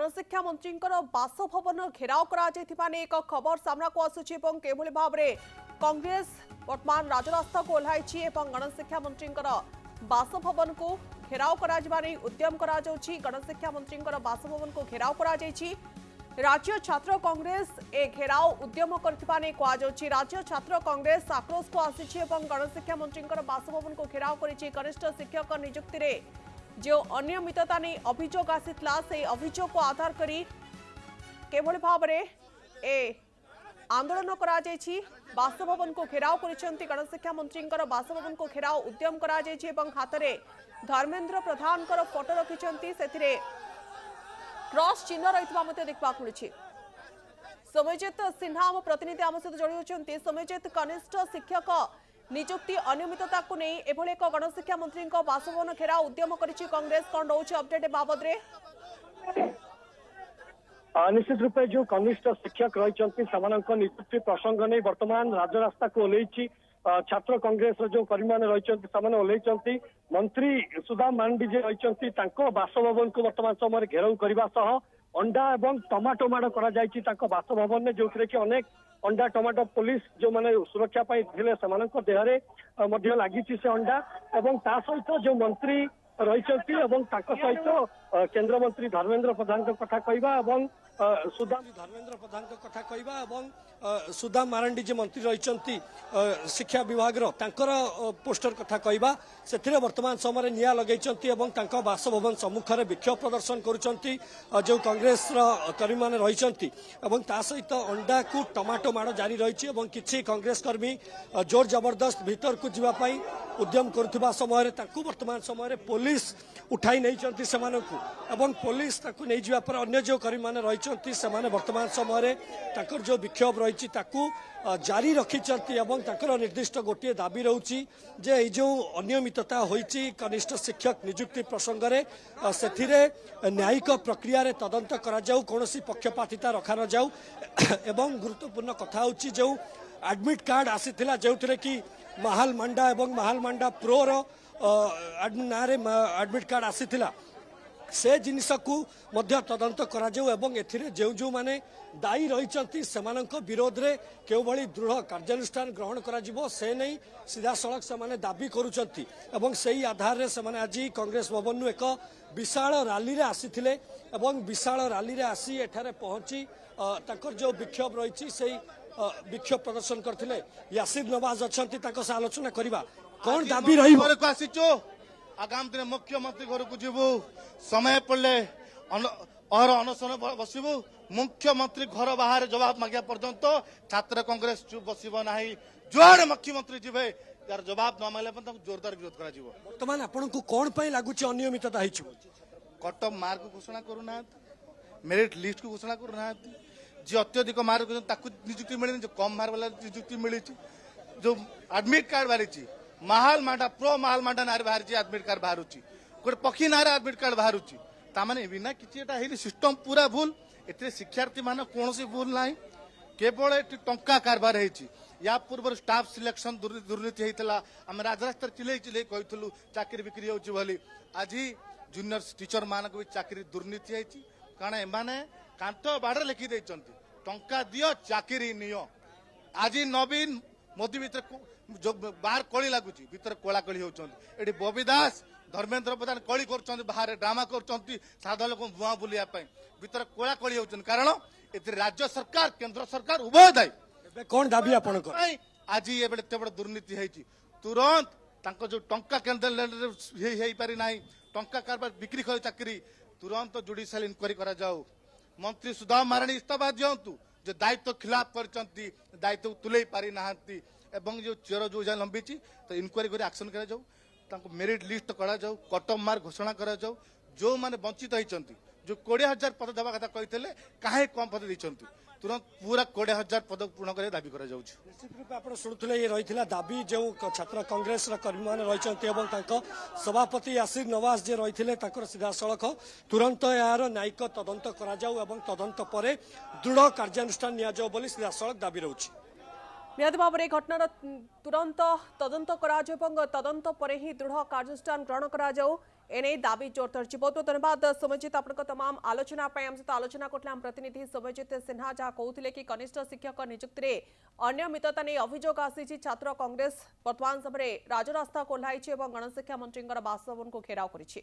गणशिक्षा मंत्री बासभवन घेराव कर एक खबर सामना को आसुची भाव में कांग्रेस वर्तमान राजरास्ता को ओह्लाई गणशिक्षा मंत्री बासभवन को घेराव कर उद्यम गणशिक्षा मंत्री बासभवन को घेराव कर राज्य छात्र कांग्रेस ए घेराव उद्यम कर राज्य छात्र कांग्रेस आक्रोश को आसी गणशिक्षा मंत्री बासभवन को घेराव कर कनिष्ठ शिक्षक नियुक्ति में जो अनियमितता नहीं अभियोग आसीला से अभियोग को आधार करी केवल भाव में आंदोलन करा बासभवन को घेराव कर गणशिक्षा मंत्री बासभवन को घेराव उद्यम करा हाथ में धर्मेंद्र प्रधान फोटो रखिंट से क्रॉस चिन्ह रही देखा मिली। सोमजीत सिन्हा आम प्रतिनिधि आम सहित जोड़ी सोमजीत कनिष्ठ शिक्षक नियुक्ति अनियमितता को नहीं एभली एक गणशिक्षा मंत्री बासभवन घेराव उद्यम करिछि कांग्रेस कौन रोचे अपडेट बाबद रे निश्चित रूपे जो कनिष्ठ शिक्षक रही नियुक्ति प्रसंग नहीं वर्तमान राजरास्ता को ओह्लैछि छात्र कांग्रेस जो कर्मी मैंने रही ओह्लैछि मंत्री सुदाम मांडी जे रही बासभवन को वर्तमान समय घेराव करने सह अंडा एवं टमाटो माड़ कर बासभवन में जो कि अनेक अंडा टमाटो पुलिस जो माने सुरक्षा थे देहरे लगी से अंडा एवं ता सहित जो मंत्री रही सहित केंद्र मंत्री धर्मेंद्र प्रधान कथा कहवा सुदाम धर्मेंद्र प्रधान कथा कहवा सुदाम मारांडी जो मंत्री रही शिक्षा विभाग पोस्टर कथा कहवा से वर्तमान समय निया लगे बासभवन सम्मुख में विक्षोभ प्रदर्शन कर जो कांग्रेस कर्मी मैंने रही सहित अंडा को टमाटो माड़ जारी रही किसी कांग्रेस कर्मी जोर जबरदस्त भीतर को जीवाई उद्यम करुवा समय वर्तमान समय पुलिस उठाई नहीं पुलिस नहीं जावा पर अन्य जो कर्मी मैंने रही वर्तमान समय जो विक्षोभ रही जारी रखिंट निर्दिष्ट गोटे दाबी रोचे जे जो अनियमितता होती कनिष्ठ शिक्षक नियुक्ति प्रसंग में से न्यायिक प्रक्रिया रे तदंत करा जाऊ कौनसी पक्षपातिता रखा न जाऊ एवं गुरुत्वपूर्ण कथा होची जो एडमिट कार्ड आसीथिला जो कि महाल मांडा एवं महाल मांडा प्रो रो ना एडमिट कार्ड आसीथिला से जिनिस को मध्य तदंत करा जाऊ एवं एथिरे जो जो माने दायी रही से विरोध में क्यों भली दृढ़ कार्यानुष्ठान ग्रहण करा जिवो से नहीं सीधा सड़क से दाबी करुचंती एवं सही आधार रे से आज कांग्रेस भवन एक विशाल रैली रे आसीथिले एवं विशाल रैली रे आसी एठारे पहुंची ताकर जो विक्षोभ रही से विक्षोभ प्रदर्शन करथिले यासिर नवाज अच्छी आलोचना करवा कौन दाबी रही आगामी दिन मुख्यमंत्री घर को जीवु समय पड़े और अनशन बसबू मुख्यमंत्री घर बाहर जवाब मांगा पर्यंत छात्र कांग्रेस चुप बसब ना जुआड़े मुख्यमंत्री जीवे यार जवाब न मांगे जोरदार विरोध कर बर्तमान आपन को कौन पे लगुच अनियमितता कट मार्क घोषणा करूना मेरिट लिस्ट को घोषणा करूना जी अत्यधिक मार्क नियुक्ति मिलनी जो कम मार्क वाला नियुक्ति मिली जो एडमिट कार्ड बाहरी महाल मांडा प्रो महाल मांडा नारे बाहरी एडमिट कार्ड बाहर गोटे पक्षी नारे एडमिट कार्ड बाहर ताने बिना किसी सिस्टम पूरा भूल एते शिक्षार्थी मान कौन भूल ना केवल ये टंका कारबार या पूर्व स्टाफ सिलेक्शन दुर्नीति होता आम राजरास्ता चिल्ले चिल्ले कहूँ चाकरी बिक्री होली आज जूनियर टीचर मान भी चाकरी दुर्नीति होती कारण एमाने कांत बाड़ लिखि टंका दियो चाकरी नियो आज नवीन मोदी भीतर जो बाहर कली लगुच भीतर कोला कली होती बबी दास धर्मेंद्र प्रधान कली कर बाहर ड्रामा कर साधा लोक बुआ बुलिया भीतर कोला कली होती कारण ए राज्य सरकार केंद्र सरकार उभय दायी कौन दाबी आपण आज ये एते बड़ दुर्नीति होती तुरंत जो टंका केन्द्र पारि ना टंका कारबार बिक्री कर चाकरी तुरंत जुडिशियल इनक्वारी करा जाऊ मंत्री सुदाम माराणी इस्तीफा दिंतु जो दायित्व खिलाफ कर दायित्व तुले पारि ना जो चेयर जो जहाँ लंबी तो इनक्वारी कर एक्शन करा जाऊ मेरिट लिस्ट करा जाऊ कट ऑफ मार्क घोषणा करा जाऊ जो माने वंचित होती जो 20,000 पद देवा कथा कहते कहीं कम पद देते तुरंत पूरा 20,000 पद पूर्ण कर दाबी करा जाउछ। निश्चित रूप आप शुणुले ये रही दाबी जो छात्र कांग्रेस कर्मी मैंने रही सभापति यासिर नवाज जे रही सीधा सड़क तुरंत यार न्यायिक तदंत करा जाऊ एवं तदंत पर दृढ़ कार्यानुष्ठान निया जाऊ बोली सीधा सड़क दाबी रोचे। निहत भाव में घटनार तुरंत तदंत करा तदंत पर ही दृढ़ कार्यानुष्ठान ग्रहण करा जाऊ एने दाबी जोरदार बहुत बहुत धन्यवाद सोमजित आपन तमाम आलोचना आम सहित आलोचना करते आम प्रतिनिधि सोमजित सिन्हा जहाँ कहते कि कनिष्ठ शिक्षक नियुक्ति में अनियमितता नहीं अभियोग आसी छात्र कांग्रेस वर्तमान समय राजरास्ता को ओह्लाई गणशिक्षा मंत्री बासभवन को घेराव कर